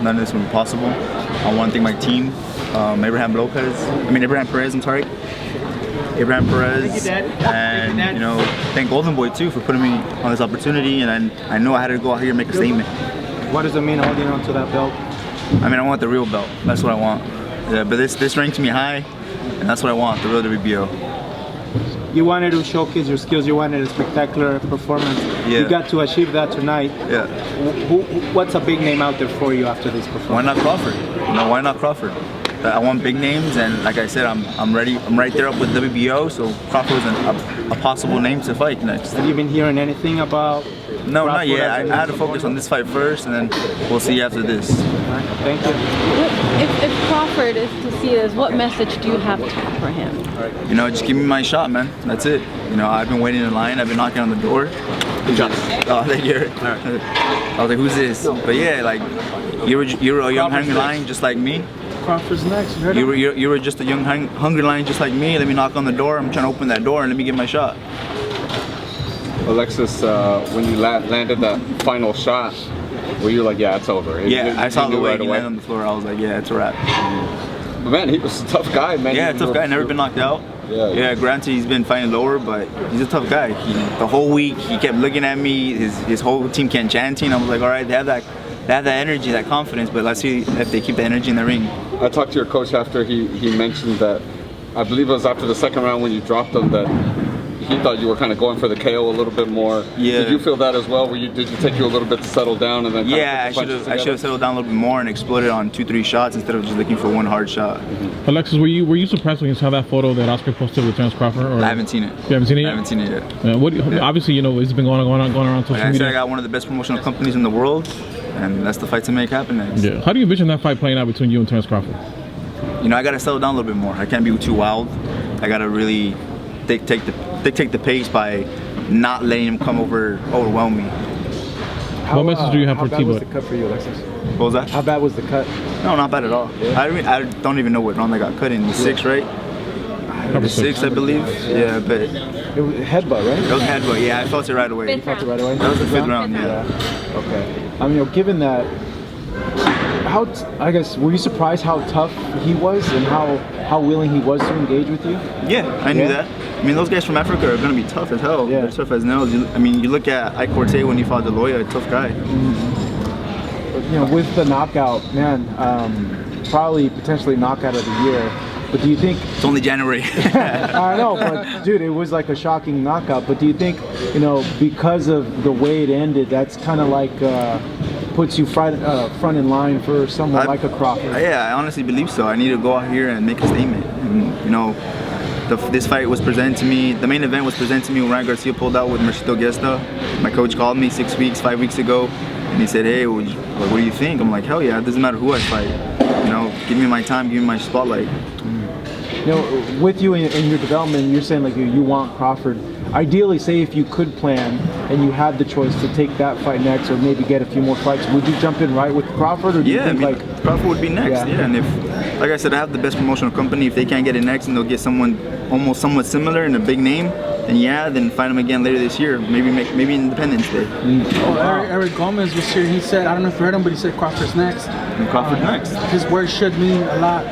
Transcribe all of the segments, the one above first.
none of this would be possible. I want to thank my team, Abraham Perez, I'm sorry. Abraham Perez, and thank Golden Boy too for putting me on this opportunity, and I know I had to go out here and make a statement. What does it mean holding on to that belt? I mean, I want the real belt. That's what I want. Yeah, but this ranks me high, and that's what I want, the real WBO. You wanted to showcase your skills. You wanted a spectacular performance. Yeah. You got to achieve that tonight. Yeah. What's a big name out there for you after this performance? Why not Crawford? Why not Crawford? I want big names, and like I said, I'm ready. I'm right there up with WBO, so Crawford was a possible name to fight next. Have you been hearing anything about? No, Crawford? not yet. I had to focus on this fight first, and then we'll see after this. Right, thank you. If Crawford is to see this, what message do you have to offer him? Just give me my shot, man. That's it. I've been waiting in line. I've been knocking on the door. Good job. Oh, thank you. I was like, who's this? But yeah, like you were a young hungry lion just like me. Crawford's next. You were just a young hungry lion just like me. Let me knock on the door. I'm trying to open that door and let me get my shot. Alexis, when you landed that final shot, were you like, yeah, it's over? I saw the way he landed on the floor. I was like, yeah, it's a wrap. But man, he was a tough guy, man. Yeah, tough guy. Never been knocked out. Yeah, granted, he's been fighting lower, but he's a tough guy. The whole week, he kept looking at me. His whole team kept chanting. I was like, all right, they have that energy, that confidence, but let's see if they keep the energy in the ring. I talked to your coach after he mentioned that, I believe it was after the second round when you dropped him, that he thought you were kind of going for the KO a little bit more. Yeah. Did you feel that as well? Did you take you a little bit to settle down and then? Yeah, I should have settled down a little bit more and exploded on 2-3 shots instead of just looking for one hard shot. Mm-hmm. Alexis, were you surprised when you saw that photo that Oscar posted with Terence Crawford? Or? I haven't seen it. You haven't seen it yet? I haven't seen it yet. Obviously, it's been going around social media. I said, I got one of the best promotional companies in the world, and that's the fight to make happen next. Yeah. How do you envision that fight playing out between you and Terence Crawford? I got to settle down a little bit more. I can't be too wild. I got to really take the pace by not letting him overwhelm me. What message do you have for T-Boy? How bad was the cut for you, Alexis? What was that? How bad was the cut? No, not bad at all. Yeah. I don't even know what round I got cut in. The 6th, right? The 6th, I believe. Yeah, but it was headbutt, right? It was headbutt. Yeah, I felt it right away. You felt it right away? That was the 5th round. Yeah. Okay. Given that, were you surprised how tough he was and how willing he was to engage with you? Yeah, I knew that. Those guys from Africa are going to be tough as hell. Yeah. They're tough as nails. You look at Ike Corte when he fought Deloya, a tough guy. Mm-hmm. With the knockout, man, probably potentially knockout of the year. But do you think it's only January? I know, but dude, it was like a shocking knockout. But do you think, because of the way it ended, that's kind of like puts you front in line for someone like a Crawford? Yeah, I honestly believe so. I need to go out here and make a statement. And, this fight was presented to me. The main event was presented to me when Ryan Garcia pulled out with Mercito Gesta. My coach called me 5 weeks ago, and he said, "Hey, what do you think?" I'm like, "Hell yeah! It doesn't matter who I fight. Give me my time, give me my spotlight." With you in your development, you're saying like you want Crawford. Ideally, say if you could plan and you had the choice to take that fight next, or maybe get a few more fights, would you jump in right with Crawford, or do you think Crawford would be next? Yeah, and if, like I said, I have the best promotional company. If they can't get it next, and they'll get someone almost somewhat similar and a big name, then fight him again later this year. Maybe Independence Day. Eric Gomez was here. He said, I don't know if you heard him, but he said Crawford's next. And Crawford next. His words should mean a lot.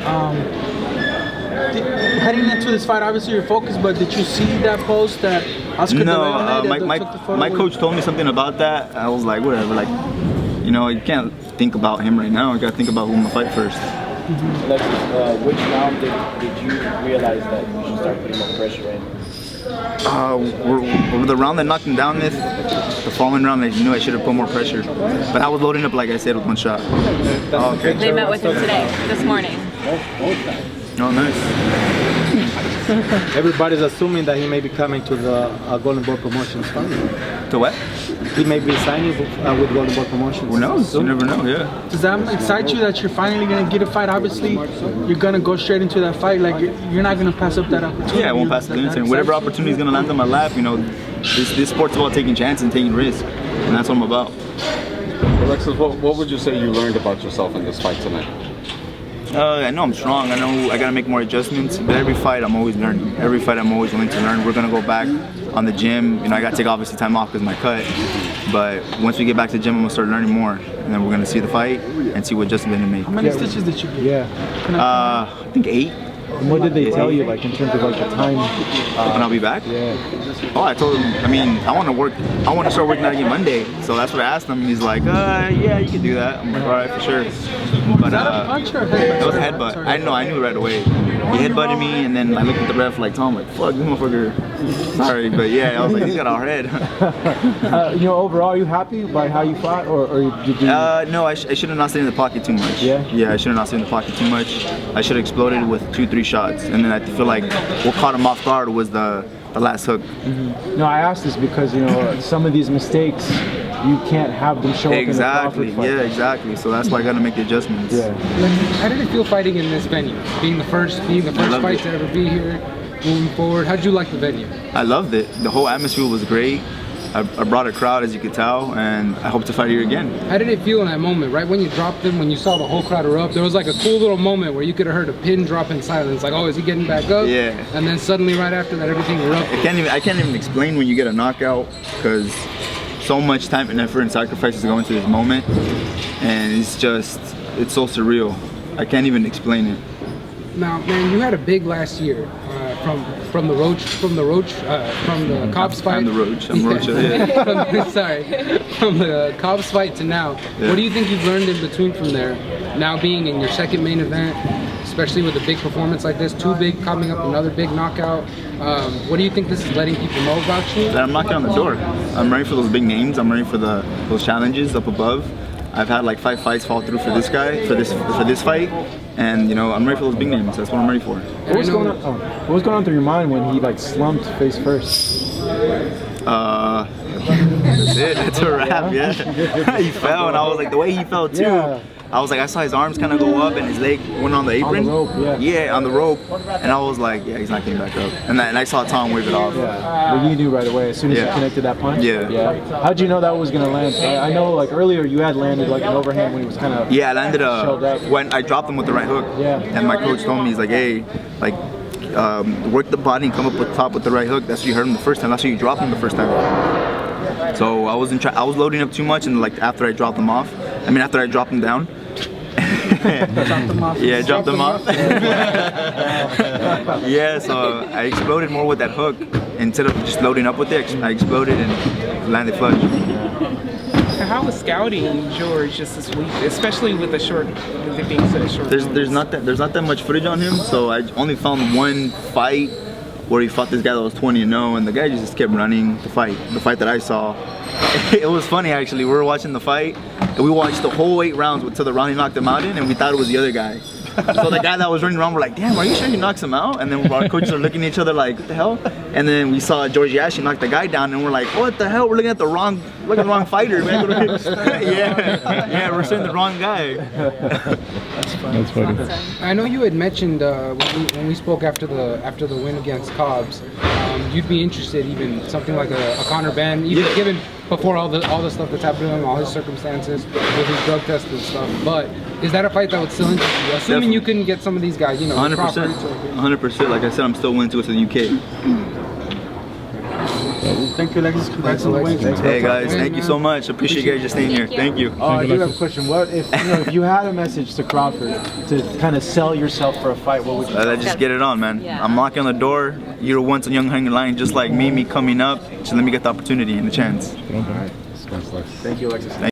Heading into this fight, obviously you're focused, but did you see that post that Oscar my coach told me something about that. I was like, whatever. You can't think about him right now. I got to think about who I'm gonna fight first. Alexis, which round did you realize that you should start putting more pressure in? The round that knocked him down the following round, I knew I should have put more pressure. But I was loading up, like I said, with one shot. Okay. They met with him this morning. Oh, nice. Everybody's assuming that he may be coming to the Golden Boy Promotions fight. To what? He may be signing with Golden Boy Promotions. Who knows? You never know, yeah. Does that excite you that you're finally going to get a fight? Obviously, you're going to go straight into that fight. Like, you're not going to pass up that opportunity. Yeah, I won't pass the opportunity. Whatever opportunity is going to land on my lap, this sport's about taking chances and taking risks. And that's what I'm about. Alexis, what would you say you learned about yourself in this fight tonight? I know I'm strong. I know I got to make more adjustments. But every fight, I'm always learning. Every fight, I'm always willing to learn. We're going to go back on the gym. You know, I got to take obviously time off because my cut. But once we get back to the gym, I'm gonna start learning more, and then we're gonna see the fight and see what adjustment to make. How many stitches did you get? Yeah. I think 8. And what did they tell you, like in terms of like the time? When I'll be back? Yeah. Oh, I told him, I mean, I want to start working out again Monday. So that's what I asked him. He's like, yeah, you can do that. I'm like, all right, for sure. But Punch or headbutt? it was a headbutt. I knew right away. He headbutted me, and then I looked at the ref like, Tom, like, fuck, this motherfucker. Sorry, but yeah, I was like, he's got our head. You know, overall, are you happy by how you fought, or did you? No, I should have not stayed in the pocket too much. Yeah? Yeah, I should have not stayed in the pocket too much. I should have exploded with 2-3 shots, and then I feel like what caught him off guard was the last hook. No, I asked this because, you know, some of these mistakes, you can't have them show Exactly. up in a Crawford fight. Yeah, exactly. So that's why I got to make the adjustments. Yeah. How did it feel fighting in this venue? Being the first loved fight it. to ever be here, moving forward. How did you like the venue? I loved it. The whole atmosphere was great. I brought a crowd, as you could tell, and I hope to fight here again. How did it feel in that moment, right when you dropped him, when you saw the whole crowd erupt? There was like a cool little moment where you could have heard a pin drop in silence, like, oh, is he getting back up? Yeah. And then suddenly, right after that, everything erupted. I can't even explain when you get a knockout, because so much time and effort and sacrifices go into this moment, and it's so surreal. I can't even explain it. Now, man, you had a big last year from the Cobbs fight. I'm the Roach. I'm Rocha. Yeah. From the Cobbs fight to now. Yeah. What do you think you've learned in between from there? Now being in your second main event, especially with a big performance like this, too big, coming up another big knockout. What do you think this is letting people know about you? That I'm knocking on the door. I'm ready for those big names. I'm ready for those challenges up above. I've had like 5 fights fall through for this guy, for this fight, and you know, I'm ready for those big names. That's what I'm ready for. What was going on through your mind when he like slumped face first? That's it. That's a wrap. Yeah. He fell, and I was like, the way he fell too. Yeah. I was like, I saw his arms kind of go up, and his leg went on the apron. On the rope, yeah. on the rope, and I was like, yeah, he's not getting back up. And I saw Tom wave it off. Yeah, but you knew right away as soon as you Yeah. connected that punch. Yeah. How'd you know that was gonna land? I know like earlier you had landed like an overhand when he was kind of. Yeah, I landed shelled up. when I dropped him with the right hook. Yeah. And my coach told me, he's like, hey, like, work the body and come up with top with the right hook. That's what you heard him the first time. That's what you dropped him the first time. So I was loading up too much, and like after I dropped him down. Yeah, dropped them off. Yeah, so I exploded more with that hook. Instead of just loading up with it, I exploded and landed flush. How was scouting George just this week, especially with the short, with it being such a short? There's not that much footage on him, so I only found one fight where he fought this guy that was 20-0, and the guy just kept running the fight that I saw. It was funny actually. We were watching the fight, and we watched the whole 8 rounds until the round he knocked him out in, and we thought it was the other guy. So the guy that was running around, we're like, damn, are you sure he knocks him out? And then our coaches are looking at each other like, what the hell? And then we saw George Yashi knock the guy down, and we're like, what the hell? We're looking at the wrong fighter, man. Yeah, we're seeing the wrong guy. That's funny. I know you had mentioned when we spoke after the win against Cobbs, you'd be interested even something like a Conor Ben, even given before all the stuff that's happening, all his circumstances with his drug test and stuff. But is that a fight that would still interest you? Assuming Definitely. you couldn't get some of these guys, you know, 100%. Crawford, 100%. Like I said, I'm still willing to go to the UK. Thank you, Alexis. Congrats on the win. Hey guys, thank you so much. Appreciate you guys just staying here. Thank you. I do have a question. What if you had a message to Crawford to kind of sell yourself for a fight? What would you? Just get it on, man. Yeah. I'm knocking on the door. You're once a young hungry lion, just like me coming up. Just let me get the opportunity and the chance. Thank you, Alexis.